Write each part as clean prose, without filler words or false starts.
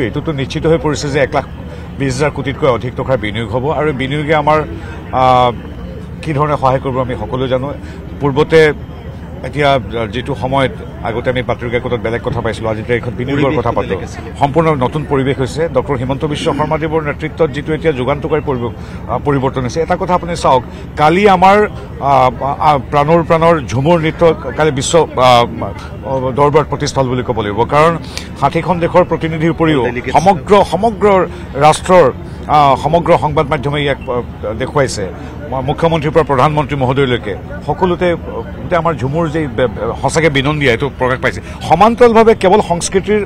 এইটোতো নিশ্চিত হৈ পৰিছে যে 1,20,000 কোটিতকৈ অধিক টকাৰ বিনিয়োগ হ'ব আৰু বিনিয়োগে আমাৰ কি ধৰণে সহায় কৰিব আমি সকলোৱে জানো পূৰ্বতে এতিয়া যেটো সময়ত আগতে আমি বাতৰি কাকতত বেলেগ কথা পাইছিলোঁ আজি এখন বিনিয়োগৰ কথা পাতো সম্পূৰ্ণ নতুন পৰিৱেশ হৈছে ডক্টৰ হিমন্ত বিশ্ব শৰ্মাদেৱৰ নেতৃত্বত যেটো এতিয়া যুগান্তকাৰী পৰিৱৰ্তন হৈছে এটা কথা আপুনি চাওক কালি আমাৰ প্ৰাণৰ ঝুমুৰ নৃত্য কালি বিশ্ব দৰবাৰত প্ৰতিষ্ঠাল বুলি ক'ব লাগিব কাৰণ 60খন দেশৰ প্ৰতিনিধিৰ উপৰিও সমগ্ৰ ৰাষ্ট্ৰৰ সমগ্ৰ সংবাদ মাধ্যমে ইয়াক দেখুৱাইছে মুখ্যমন্ত্ৰীৰ পৰা প্ৰধানমন্ত্ৰী মহোদয়লৈকে সকলোতে আমাৰ ঝুমুৰ যে সঁচাকৈ বিনন্দীয়া এইটো প্ৰকাশ পাইছে সমান্তৰালভাৱে কেৱল সংস্কৃতিৰ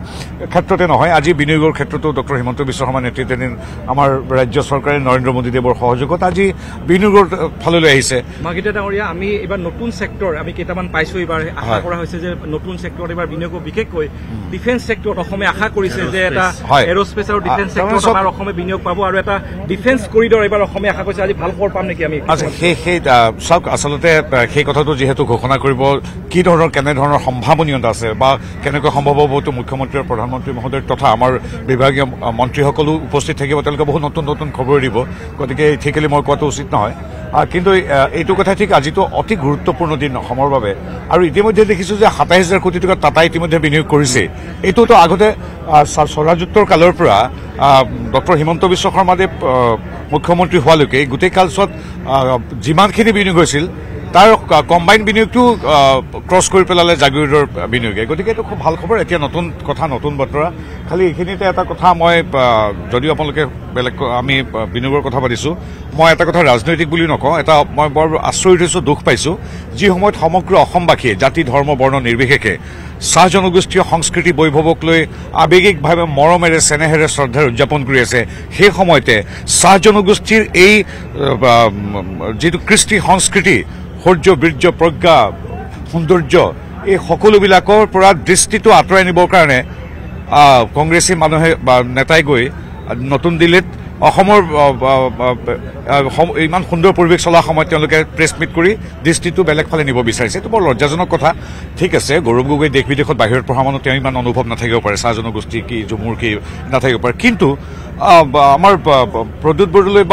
ক্ষেত্ৰতে নহয় আজি বিনিয়োগৰ ক্ষেত্ৰতো ডক্টৰ হিমন্ত বিশ্ব শৰ্মা নেতৃত্বাধীন আমাৰ ৰাজ্য চৰকাৰে নৰেন্দ্ৰ মোদী দেৱৰ সহযোগত আজি বিনিয়োগৰ ফাললৈ আহিছে মাগিতা ডাঙৰীয়া আমি এবাৰ নতুন সেক্টৰ আমি কেইটামান পাইছো এবাৰ আশা কৰা হৈছে যে নতুন সেক্টৰত এবাৰ বিনিয়োগ বিশেষকৈ ডিফেন্স সেক্টৰত অসমে আশা কৰিছে যে এটা এৰোস্পেস আৰু ডিফেন্স সেক্টৰত আমাৰ অসমে বিনিয়োগ পাব আৰু এটা ডিফেন্স কৰিডৰ এবাৰ অসমে আশা কৰিছে আজি ভাল খবৰ পাম নেকি আমি সেই চাওক আচলতে সেই কথাটো যিহেতু ঘোষণা কৰিব কি ধৰণৰ কেনেধৰণৰ সম্ভাৱনীয়তা আছে বা কেনেকৈ সম্ভৱ হ'বতো মুখ্যমন্ত্ৰী আৰু প্ৰধানমন্ত্ৰী মহোদয় তথা আমাৰ বিভাগীয় মন্ত্ৰীসকলো উপস্থিত থাকিব তেওঁলোকে বহুত নতুন খবৰ দিব গতিকে ঠিকেলি মই কোৱাটো উচিত নহয় কিন্তু এইটো কথা ঠিক আজিতো অতি গুৰুত্বপূৰ্ণ দিন অসমৰ বাবে আৰু ইতিমধ্যে দেখিছোঁ যে 27,000 কোটি টকা টাটা ইতিমধ্যে বিনিয়োগ কৰিছে এইটোতো আগতে স্বৰাজোত্তৰ কালৰ পৰা ডক্টৰ হিমন্ত বিশ্ব শৰ্মাদেৱ মুখ্যমন্ত্ৰী হোৱালৈকে গোটেই কালছোৱাত যিমানখিনি বিনিয়োগ হৈছিল তাৰ কম্বাইন বিনিয়োগটো ক্ৰছ কৰি পেলালে জাগিৰোডৰ বিনিয়োগে গতিকে এইটো খুব ভাল খবৰ এতিয়া নতুন কথা নতুন বতৰা খালি এইখিনিতে এটা কথা মই যদিও আপোনালোকে বেলেগ আমি বিনিয়োগৰ কথা পাতিছোঁ মই এটা কথা ৰাজনৈতিক বুলি নকওঁ এটা মই বৰ আচৰিত হৈছোঁ দুখ পাইছোঁ যি সময়ত সমগ্ৰ অসমবাসীয়ে জাতি ধৰ্ম বৰ্ণ নিৰ্বিশেষে চাহ জনগোষ্ঠীয় সংস্কৃতি বৈভৱক লৈ আৱেগিকভাৱে মৰমেৰে চেনেহেৰে শ্ৰদ্ধাৰে উদযাপন কৰি আছে সেই সময়তে চাহ জনগোষ্ঠীৰ এই যিটো কৃষ্টি সংস্কৃতি সৌৰ্য বীৰ্য প্ৰজ্ঞা সৌন্দৰ্য এই সকলোবিলাকৰ পৰা দৃষ্টিটো আঁতৰাই নিবৰ কাৰণে কংগ্ৰেছী মানুহে বা নেতাই গৈ নতুন দিল্লীত অসমৰ ইমান সুন্দৰ পৰিৱেশ চলাৰ সময়ত তেওঁলোকে প্ৰেছ মিট কৰি দৃষ্টিটো বেলেগ ফালে নিব বিচাৰিছে এইটো বৰ লজ্জাজনক কথা ঠিক আছে গৌৰৱ গগৈ দেশ বিদেশত বাহিৰত পঢ়া মানুহ তেওঁ ইমান অনুভৱ নাথাকিব পাৰে চাহ জনগোষ্ঠী কি ঝুমুৰ কি নাথাকিব পাৰে কিন্তু আমাৰ প্ৰদ্যুৎ বৰদলৈ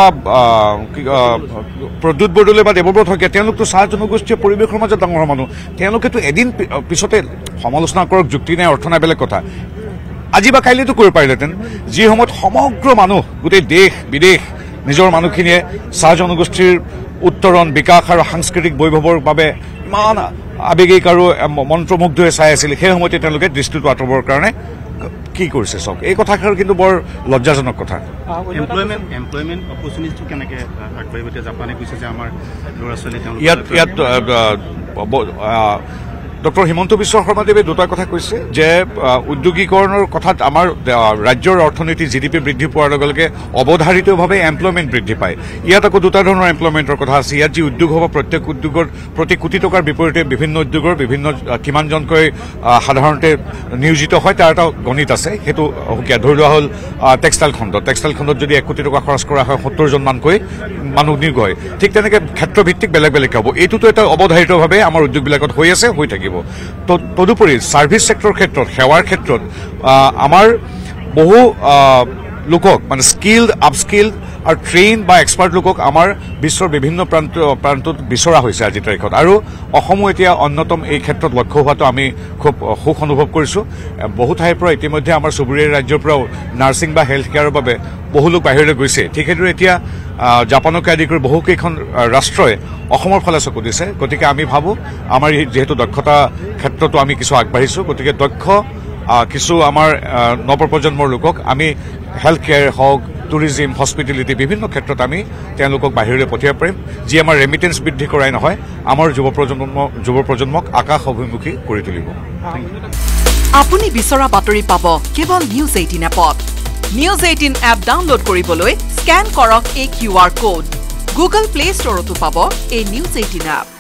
বা দেৱব্ৰত শইকীয়া তেওঁলোকতো চাহ জনগোষ্ঠীয় পৰিৱেশৰ মাজত ডাঙৰ মানুহ তেওঁলোকেতো এদিন পিছতে সমালোচনা কৰক যুক্তি নাই অৰ্থ নাই বেলেগ কথা আজি বা কাইলৈতো কৰিব পাৰিলেহেঁতেন যি সময়ত সমগ্ৰ মানুহ গোটেই দেশ বিদেশ নিজৰ মানুহখিনিয়ে চাহ জনগোষ্ঠীৰ উত্তৰণ বিকাশ আৰু সাংস্কৃতিক বৈভৱৰ বাবে ইমান আৱেগিক আৰু মন্ত্ৰমুগ্ধ হৈ চাই আছিল সেই সময়তে তেওঁলোকে দৃষ্টিটো আঁতৰাবৰ কাৰণে কি কৰিছে চাওক এই কথাষাৰ কিন্তু বৰ লজ্জাজনক কথা এমপ্লয়মেণ্ট অপৰচুনিটিটো কেনেকৈ আগবাঢ়িব এতিয়া জাপানে কৈছে যে আমাৰ ল'ৰা ছোৱালী ইয়াত ডক্টৰ হিমন্ত বিশ্ব শৰ্মাদেৱে দুটা কথা কৈছে যে উদ্যোগীকৰণৰ কথাত আমাৰ ৰাজ্যৰ অৰ্থনীতি জিডিপি বৃদ্ধি পোৱাৰ লগে লগে অৱধাৰিতভাৱে এমপ্লয়মেণ্ট বৃদ্ধি পায় ইয়াত আকৌ দুটা ধৰণৰ এমপ্লয়মেণ্টৰ কথা আছে ইয়াত যি উদ্যোগ হ'ব প্ৰত্যেক উদ্যোগৰ প্ৰতি কোটি টকাৰ বিপৰীতে বিভিন্ন উদ্যোগৰ বিভিন্ন কিমানজনকৈ সাধাৰণতে নিয়োজিত হয় তাৰ এটা গণিত আছে সেইটো সুকীয়া ধৰি লোৱা হ'ল টেক্সটাইল খণ্ডত যদি 1 কোটি টকা খৰচ কৰা হয় 70 জনমানকৈ মানুহ নিয়োগ হয় ঠিক তেনেকৈ ক্ষেত্ৰভিত্তিক বেলেগ বেলেগ হ'ব এইটোতো এটা অৱধাৰিতভাৱে আমাৰ উদ্যোগবিলাকত হৈ আছে হৈ থাকিব তদুপৰি ছাৰ্ভিচ ছেক্টৰৰ ক্ষেত্ৰত সেৱাৰ ক্ষেত্ৰত আমাৰ বহু লোকক মানে স্কিল্ড আপস্কিল্ড আৰু ট্ৰেইন বা এক্সপাৰ্ট লোকক আমাৰ বিশ্বৰ বিভিন্ন প্ৰান্তত বিচৰা হৈছে আজিৰ তাৰিখত আৰু অসমো এতিয়া অন্যতম এই ক্ষেত্ৰত লক্ষ্য হোৱাটো আমি খুব সুখ অনুভৱ কৰিছোঁ বহু ঠাইৰ পৰা ইতিমধ্যে আমাৰ চুবুৰীয়া ৰাজ্যৰ পৰাও নাৰ্ছিং বা হেল্থ কেয়াৰৰ বাবে বহু লোক বাহিৰলৈ গৈছে ঠিক সেইদৰে এতিয়া জাপানকে আদি কৰি বহুকেইখন ৰাষ্ট্ৰই অসমৰ ফালে চকু দিছে গতিকে আমি ভাবোঁ আমাৰ যিহেতু দক্ষতা ক্ষেত্ৰতো আমি কিছু আগবাঢ়িছোঁ গতিকে দক্ষ কিছু আমাৰ নৱপ্ৰজন্মৰ লোকক আমি হেল্থ কেয়াৰ হওক টুৰিজিম হস্পিটেলিটি বিভিন্ন ক্ষেত্ৰত আমি তেওঁলোকক বাহিৰলৈ পঠিয়াব পাৰিম যি আমাৰ ৰেমিটেন্স বৃদ্ধি কৰাই নহয় আমাৰ যুৱ প্ৰজন্মক আকাশ অভিমুখী কৰি তুলিব আপুনি বিচৰা বাতৰি পাব কেৱল নিউজ 18 এপত নিউজ 18 এপ ডাউনলোড কৰিবলৈ স্ক্যান কৰক এই QR কোড গুগল প্লে ষ্টৰতো পাব এই নিউজ 18 এপ